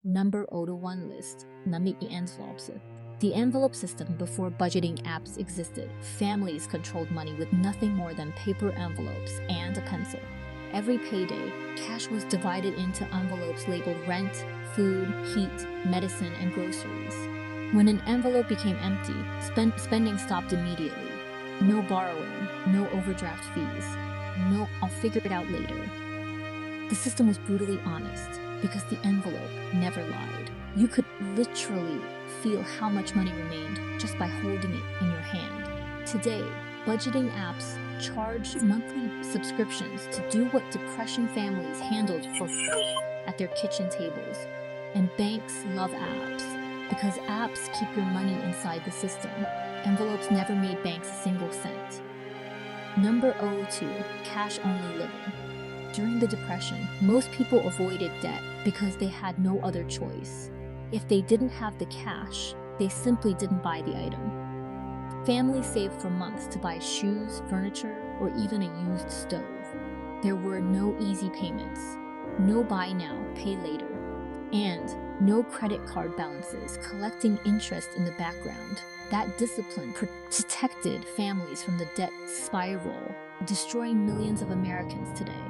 Number 01 list, namig envelope. The envelope system before budgeting apps existed. Families controlled money with nothing more than paper envelopes and a pencil. Every payday, cash was divided into envelopes labeled rent, food, heat, medicine, and groceries. When an envelope became empty, spending stopped immediately. No borrowing, no overdraft fees, no "I'll figure it out later." The system was brutally honest because the envelope never lied. You could literally feel how much money remained just by holding it in your hand. Today, budgeting apps charge monthly subscriptions to do what depression families handled for free at their kitchen tables. And banks love apps because apps keep your money inside the system. Envelopes never made banks a single cent. Number 02, cash-only living. During the Depression, most people avoided debt because they had no other choice. If they didn't have the cash, they simply didn't buy the item. Families saved for months to buy shoes, furniture, or even a used stove. There were no easy payments, no buy now, pay later, and no credit card balances collecting interest in the background. That discipline protected families from the debt spiral, destroying millions of Americans today.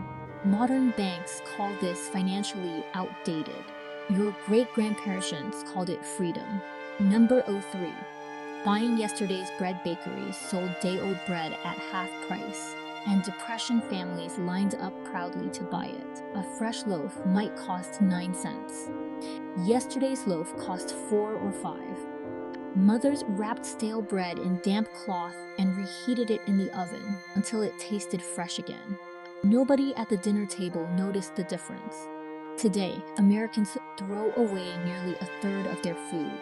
Modern banks call this financially outdated. Your great-grandparents called it freedom. Number 03. Buying yesterday's bread bakeries sold day-old bread at half price, and Depression families lined up proudly to buy it. A fresh loaf might cost 9 cents. Yesterday's loaf cost 4 or 5. Mothers wrapped stale bread in damp cloth and reheated it in the oven until it tasted fresh again. Nobody at the dinner table noticed the difference. Today, Americans throw away nearly a third of their food.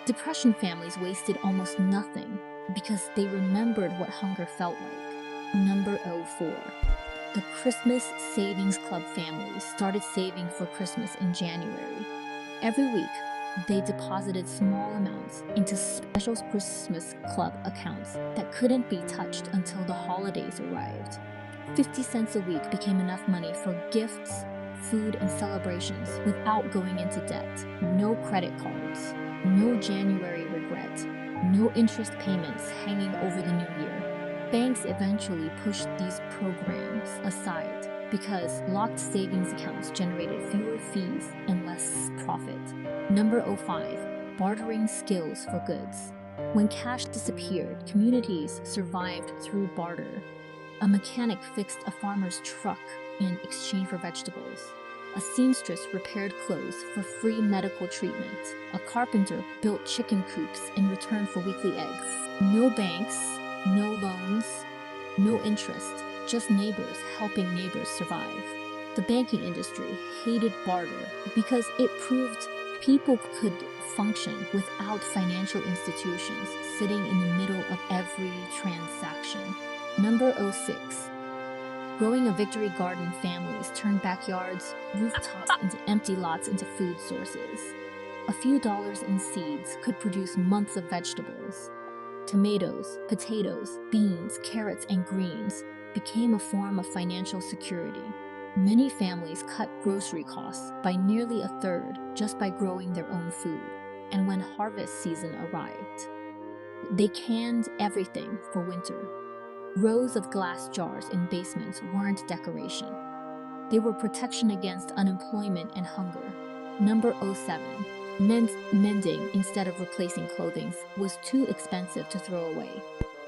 Depression families wasted almost nothing because they remembered what hunger felt like. Number 04. The Christmas Savings Club families started saving for Christmas in January. Every week, they deposited small amounts into special Christmas club accounts that couldn't be touched until the holidays arrived. 50 cents a week became enough money for gifts, food, and celebrations without going into debt. No credit cards, no January regret, no interest payments hanging over the new year. Banks eventually pushed these programs aside because locked savings accounts generated fewer fees and less profit. Number 05. Bartering skills for goods. When cash disappeared, communities survived through barter. A mechanic fixed a farmer's truck in exchange for vegetables. A seamstress repaired clothes for free medical treatment. A carpenter built chicken coops in return for weekly eggs. No banks, no loans, no interest, just neighbors helping neighbors survive. The banking industry hated barter because it proved people could function without financial institutions sitting in the middle of every transaction. Number 06. Growing a victory garden families turned backyards, rooftops into empty lots into food sources. A few dollars in seeds could produce months of vegetables. Tomatoes, potatoes, beans, carrots, and greens became a form of financial security. Many families cut grocery costs by nearly a third just by growing their own food. And when harvest season arrived, they canned everything for winter. Rows of glass jars in basements weren't decoration. They were protection against unemployment and hunger. Number 07. Mending instead of replacing clothing was too expensive to throw away.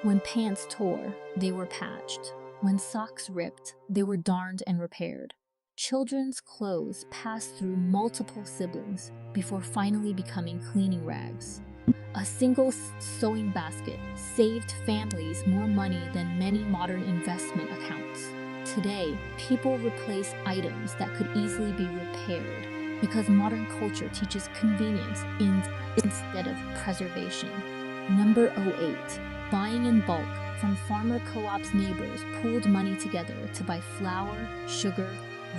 When pants tore, they were patched. When socks ripped, they were darned and repaired. Children's clothes passed through multiple siblings before finally becoming cleaning rags. A single sewing basket saved families more money than many modern investment accounts. Today, people replace items that could easily be repaired because modern culture teaches convenience instead of preservation. Number 08. Buying in bulk. From farmer co-ops, neighbors pooled money together to buy flour, sugar,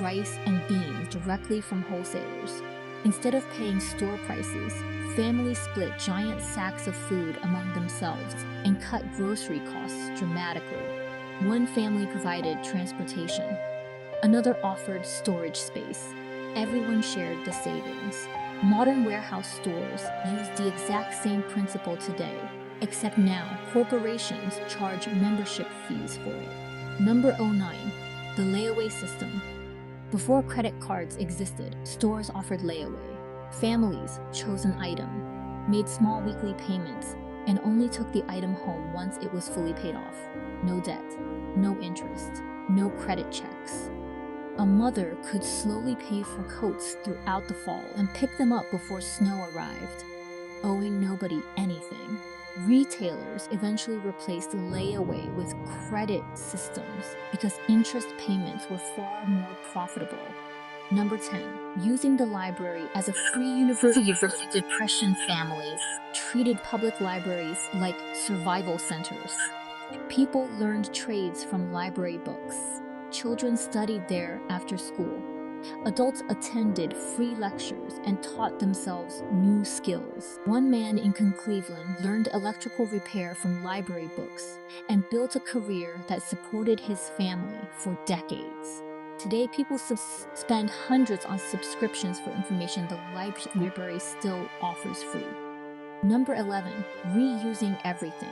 rice, and beans directly from wholesalers. Instead of paying store prices, families split giant sacks of food among themselves and cut grocery costs dramatically. One family provided transportation. Another offered storage space. Everyone shared the savings. Modern warehouse stores use the exact same principle today, except now corporations charge membership fees for it. Number 09, the layaway system. Before credit cards existed, stores offered layaway. Families chose an item, made small weekly payments, and only took the item home once it was fully paid off. No debt, no interest, no credit checks. A mother could slowly pay for coats throughout the fall and pick them up before snow arrived, owing nobody anything. Retailers eventually replaced layaway with credit systems because interest payments were far more profitable. Number 10, using the library as a free university for depression families treated public libraries like survival centers. People learned trades from library books. Children studied there after school. Adults attended free lectures and taught themselves new skills. One man in Cleveland learned electrical repair from library books and built a career that supported his family for decades. Today, people spend hundreds on subscriptions for information the library still offers free. Number 11, reusing everything.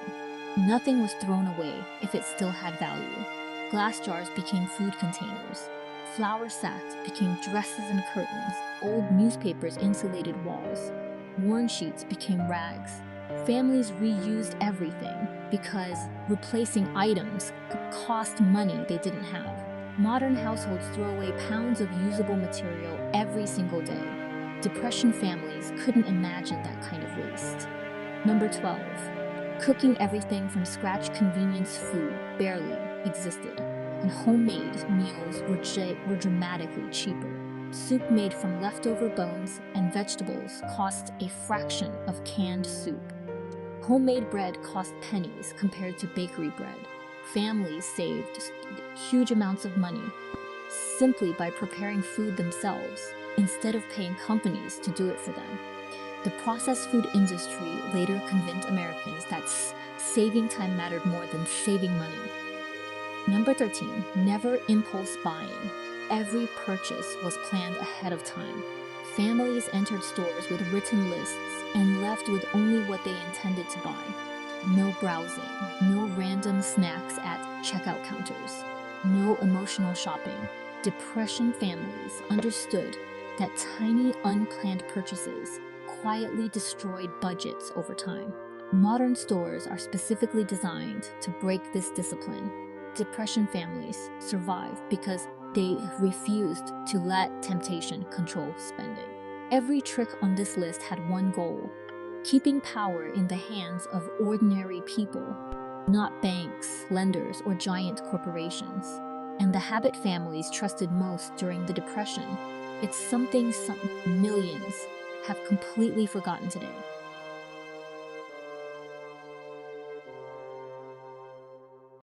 Nothing was thrown away if it still had value. Glass jars became food containers. Flour sacks became dresses and curtains. Old newspapers insulated walls. Worn sheets became rags. Families reused everything because replacing items could cost money they didn't have. Modern households throw away pounds of usable material every single day. Depression families couldn't imagine that kind of waste. Number 12, cooking everything from scratch convenience food barely existed, and homemade meals were dramatically cheaper. Soup made from leftover bones and vegetables cost a fraction of canned soup. Homemade bread cost pennies compared to bakery bread. Families saved huge amounts of money simply by preparing food themselves instead of paying companies to do it for them. The processed food industry later convinced Americans that saving time mattered more than saving money. Number 13, never impulse buying. Every purchase was planned ahead of time. Families entered stores with written lists and left with only what they intended to buy. No browsing, no random snacks at checkout counters, no emotional shopping. Depression families understood that tiny unplanned purchases quietly destroyed budgets over time. Modern stores are specifically designed to break this discipline. Depression families survive because they refused to let temptation control spending. Every trick on this list had one goal: keeping power in the hands of ordinary people, not banks, lenders, or giant corporations. And the habit families trusted most during the Depression, it's something some millions have completely forgotten today.